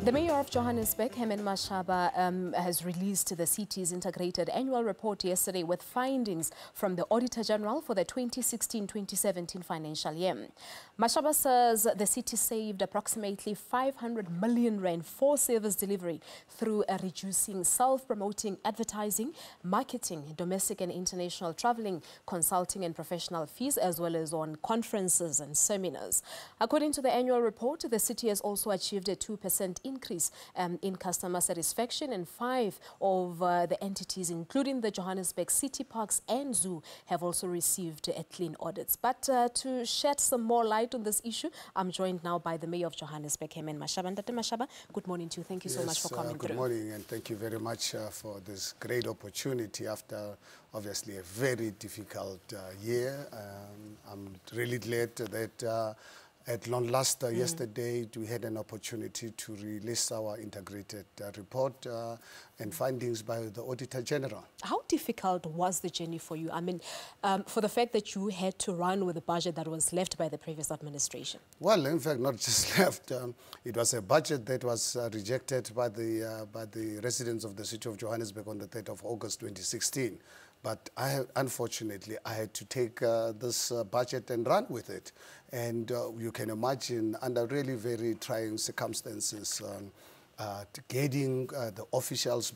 The Mayor of Johannesburg, Herman Mashaba, has released the city's integrated annual report yesterday with findings from the Auditor General for the 2016-2017 financial year. Mashaba says the city saved approximately 500 million rand for service delivery through reducing self-promoting advertising, marketing, domestic and international traveling, consulting and professional fees, as well as on conferences and seminars. According to the annual report, the city has also achieved a 2% increase in customer satisfaction, and 5 of the entities, including the Johannesburg City Parks and Zoo, have also received clean audits. But to shed some more light on this issue, I'm joined now by the Mayor of Johannesburg, Herman Mashaba. And Dr. Mashaba, good morning to you. Thank you so much for coming through. Good morning, and thank you very much for this great opportunity after obviously a very difficult year. I'm really glad that at long last yesterday, we had an opportunity to release our integrated report and findings by the Auditor General. How difficult was the journey for you? I mean, for the fact that you had to run with a budget that was left by the previous administration. Well, in fact, not just left. It was a budget that was rejected by the residents of the City of Johannesburg on the 3rd of August 2016. But unfortunately, I had to take this budget and run with it. And you can imagine, under really very trying circumstances, getting the officials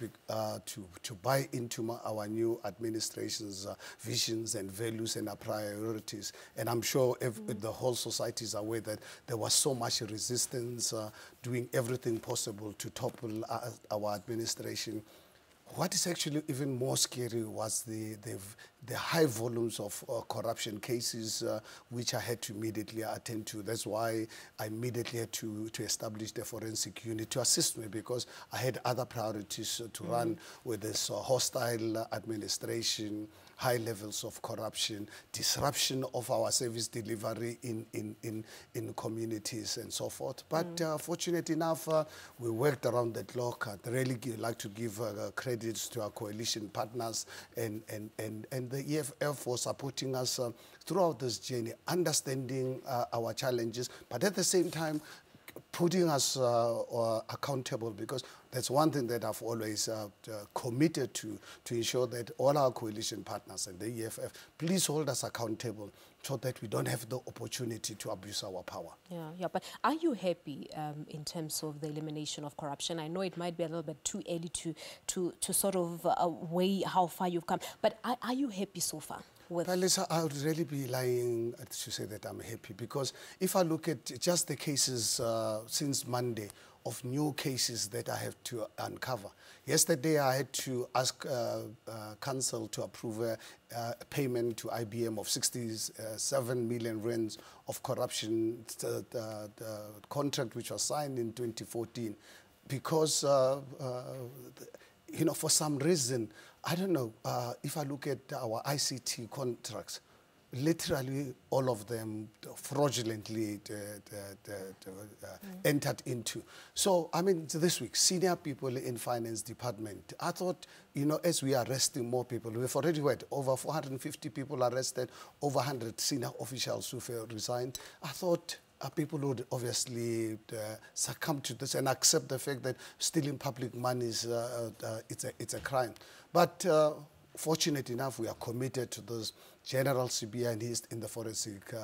to buy into our new administration's visions and values and our priorities. And I'm sure the whole society is aware that there was so much resistance, doing everything possible to topple our administration. What is actually even more scary was the high volumes of corruption cases which I had to immediately attend to. That's why I immediately had to establish the forensic unit to assist me, because I had other priorities to run with this hostile administration, high levels of corruption, disruption of our service delivery in communities and so forth. But fortunately enough, we worked around the clock. I'd really like to give credits to our coalition partners and the EFF for supporting us throughout this journey, understanding our challenges, but at the same time, putting us accountable, because that's one thing that I've always committed to ensure that all our coalition partners and the EFF, please hold us accountable so that we don't have the opportunity to abuse our power. Yeah. But are you happy in terms of the elimination of corruption? I know it might be a little bit too early to sort of weigh how far you've come, but are you happy so far? Well, Lisa, I would really be lying to say that I'm happy, because if I look at just the cases since Monday, of new cases that I have to uncover. Yesterday, I had to ask council to approve a payment to IBM of 67 million rands of corruption, the contract which was signed in 2014, because you know, for some reason, I don't know, if I look at our ICT contracts, literally all of them fraudulently entered into. So, I mean, this week, senior people in finance department, I thought, you know, as we are arresting more people, we've already had over 450 people arrested, over 100 senior officials who've resigned. I thought people would obviously succumb to this and accept the fact that stealing public money is it's a crime. But fortunately enough, we are committed to this. General CBI and he's in the forensic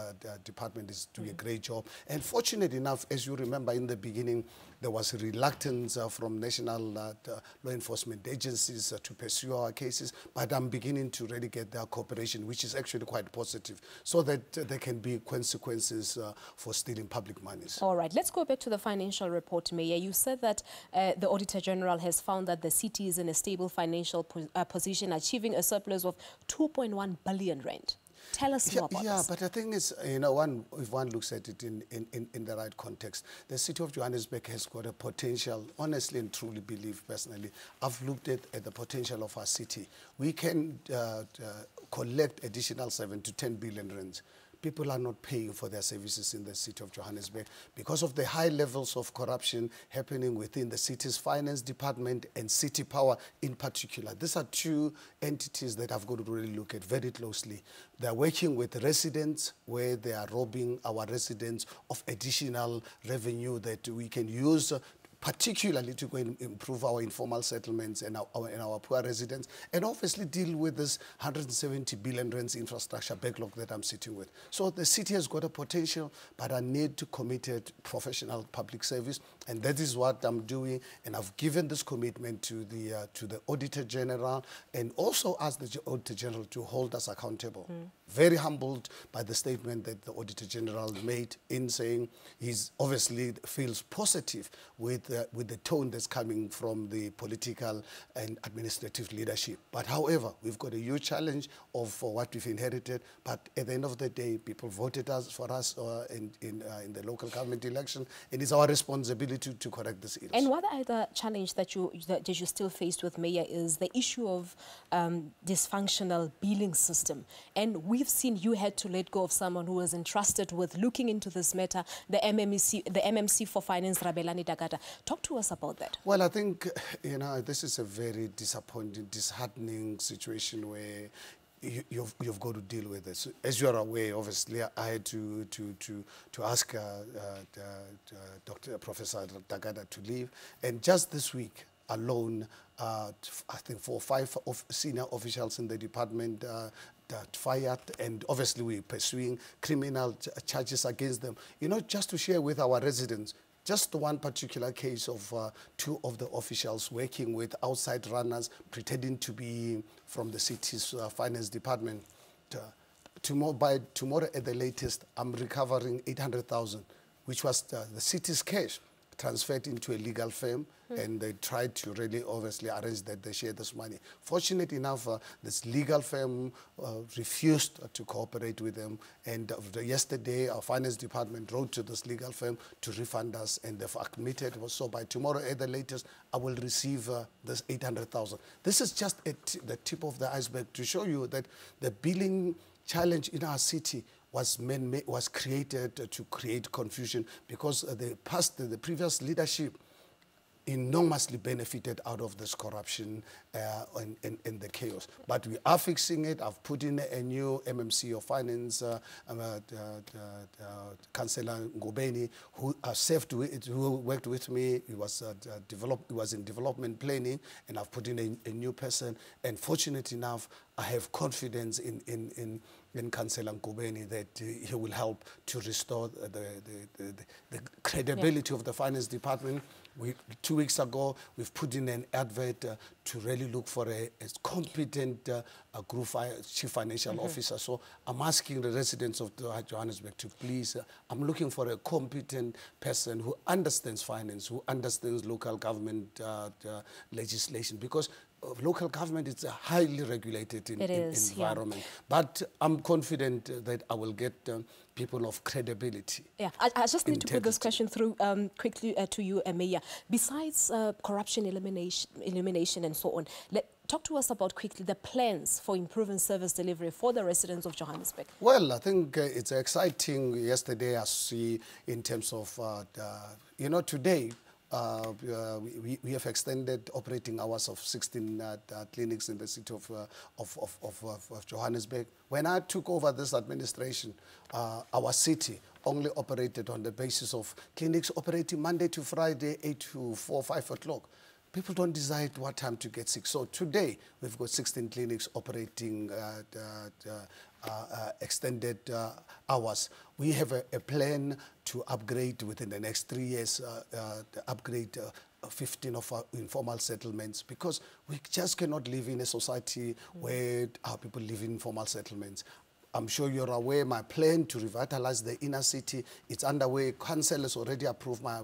department is doing a great job. And fortunately enough, as you remember in the beginning, there was reluctance from national law enforcement agencies to pursue our cases. But I'm beginning to really get their cooperation, which is actually quite positive, so that there can be consequences for stealing public monies. All right, let's go back to the financial report, Mayor. You said that the Auditor General has found that the city is in a stable financial position, achieving a surplus of 2.1 billion rand. Tell us more about this. Yeah, but the thing is, you know, if one looks at it in the right context, the City of Johannesburg has got a potential, honestly and truly believe personally, I've looked at the potential of our city. We can collect additional 7 to 10 billion rands. People are not paying for their services in the City of Johannesburg because of the high levels of corruption happening within the city's finance department and City Power in particular. These are two entities that I've got to really look at very closely. They're working with residents where they are robbing our residents of additional revenue that we can use particularly to go and improve our informal settlements and our poor residents, and obviously deal with this 170 billion rands infrastructure backlog that I'm sitting with. So the city has got a potential, but I need to committed professional public service, and that is what I'm doing. And I've given this commitment to the Auditor General, and also asked the Auditor General to hold us accountable. Very humbled by the statement that the Auditor General made in saying he's obviously feels positive with the tone that's coming from the political and administrative leadership. But however, we've got a huge challenge of what we've inherited. But at the end of the day, people voted for us in the local government election, and it's our responsibility to correct this issue. And what other challenge that you still faced with, Mayor, is the issue of dysfunctional billing system. And we've seen you had to let go of someone who was entrusted with looking into this matter, the MMC for Finance, Rabelani Dagata. Talk to us about that. Well, I think, you know, this is a very disappointing, disheartening situation where you've got to deal with this. As you are aware, obviously, I had to ask Professor Dagata to leave. And just this week alone, I think 4 or 5 senior officials in the department fired, and obviously we're pursuing criminal charges against them. You know, just to share with our residents, just one particular case of 2 of the officials working with outside runners pretending to be from the city's finance department. By tomorrow at the latest, I'm recovering 800,000, which was the city's cash, transferred into a legal firm, and they tried to really obviously arrange that they share this money. Fortunately enough, this legal firm refused to cooperate with them, and yesterday our finance department wrote to this legal firm to refund us, and they've admitted. So by tomorrow at the latest, I will receive this 800,000. This is just the tip of the iceberg to show you that the billing challenge in our city was created to create confusion, because the previous leadership enormously benefited out of this corruption and the chaos. But we are fixing it. I've put in a new MMC of Finance, Councillor Ngobeni, who worked with me. He was in development planning, and I've put in a new person. And fortunate enough, I have confidence in Councillor Ngobeni that he will help to restore the credibility of the finance department. 2 weeks ago, we've put in an advert to really look for a competent group chief financial officer. So I'm asking the residents of Johannesburg to please, I'm looking for a competent person who understands finance, who understands local government legislation, because local government is a highly regulated environment. Yeah. But I'm confident that I will get people of credibility. Yeah, I just need to put this question through quickly to you, Mayor. Besides corruption elimination and so on, talk to us about quickly the plans for improving service delivery for the residents of Johannesburg. Well, I think it's exciting. Yesterday, I see in terms of, you know, today, we have extended operating hours of 16 clinics in the city of Johannesburg. When I took over this administration, our city only operated on the basis of clinics operating Monday to Friday, 8 to 4, 5 o'clock. People don't decide what time to get sick. So today, we've got 16 clinics operating extended hours. We have a plan to upgrade within the next 3 years, upgrade 15 of our informal settlements, because we just cannot live in a society where our people live in informal settlements. I'm sure you're aware my plan to revitalize the inner city, it's underway. Council has already approved my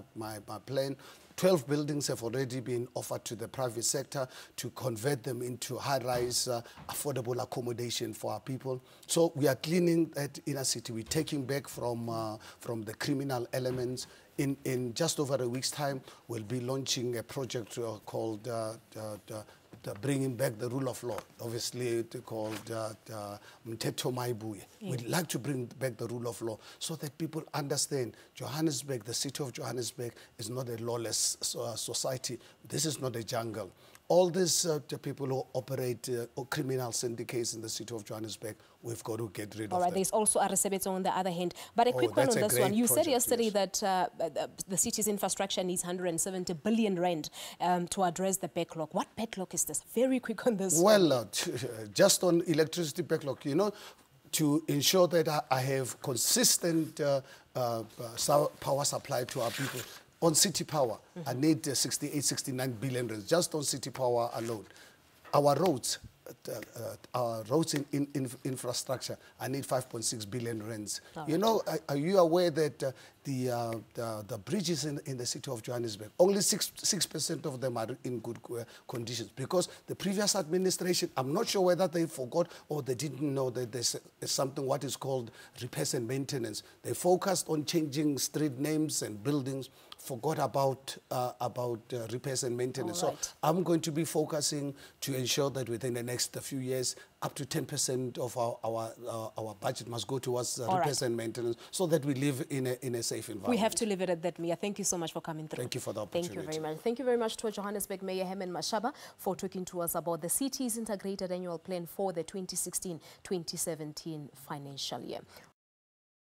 plan. 12 buildings have already been offered to the private sector to convert them into high-rise, affordable accommodation for our people. So we are cleaning that inner city. We're taking back from the criminal elements. In just over a week's time, we'll be launching a project called bringing back the rule of law, obviously called Mteto Maibuye. We'd like to bring back the rule of law so that people understand Johannesburg, the city of Johannesburg, is not a lawless society. This is not a jungle. all these the people who operate criminal syndicates in the city of Johannesburg, we've got to get rid of All right, them. there's also Arasebeto on the other hand. But a quick one on this one. You said yesterday that the city's infrastructure needs 170 billion rand to address the backlog. What backlog is this? Very quick on this. Well, just on electricity backlog, you know, to ensure that I have consistent power supply to our people. On city power, I need 68, 69 billion rands, just on city power alone. Our roads in infrastructure, I need 5.6 billion rands. Right. You know, are you aware that the bridges in the city of Johannesburg, only 6% of them are in good conditions? Because the previous administration, I'm not sure whether they forgot or they didn't know that there's something what is called repairs and maintenance. They focused on changing street names and buildings, forgot about repairs and maintenance. Right. So I'm going to be focusing to ensure that within the next few years, up to 10% of our budget must go towards repairs and maintenance, so that we live in a safe environment. We have to leave it at that, Mia. Thank you so much for coming through. Thank you for the opportunity. Thank you very much. Thank you very much to Johannesburg Mayor Herman Mashaba for talking to us about the city's integrated annual plan for the 2016-2017 financial year.